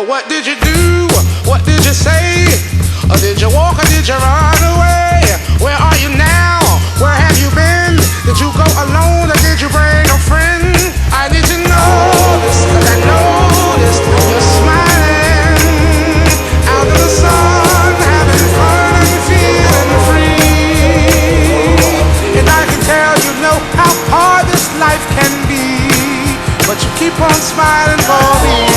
What did you do? What did you say? Or did you walk or did you run away? Where are you now? Where have you been? Did you go alone or did you bring a friend? I need to know this, 'cause I noticed you're smiling out in the sun, having fun and feeling free. And I can tell you know how hard this life can be, but you keep on smiling for me.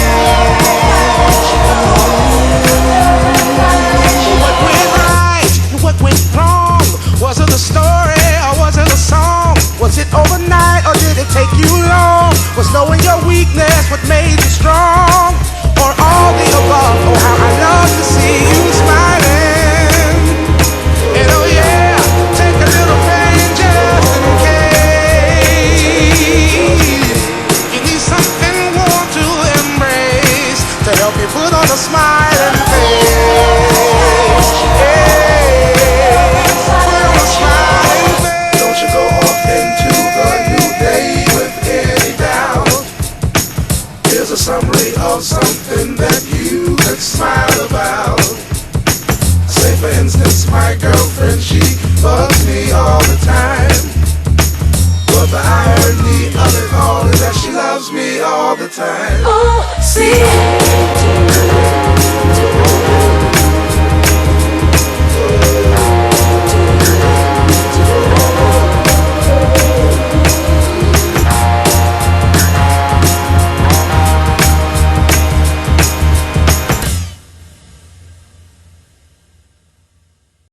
What went right and what went wrong? Was it a story or was it a song? Was it overnight or did it take you long? Was knowing your weakness what made you strong? Or all the above? Oh, how I love to see you smiling. And oh yeah, take a little pain just in case you need something warm to embrace to help you put on a smiling face. Yeah, put on a smiling face. Don't you go off into the new day with any doubt. Here's a summary of something that you could smile about. Say for instance, my girlfriend, she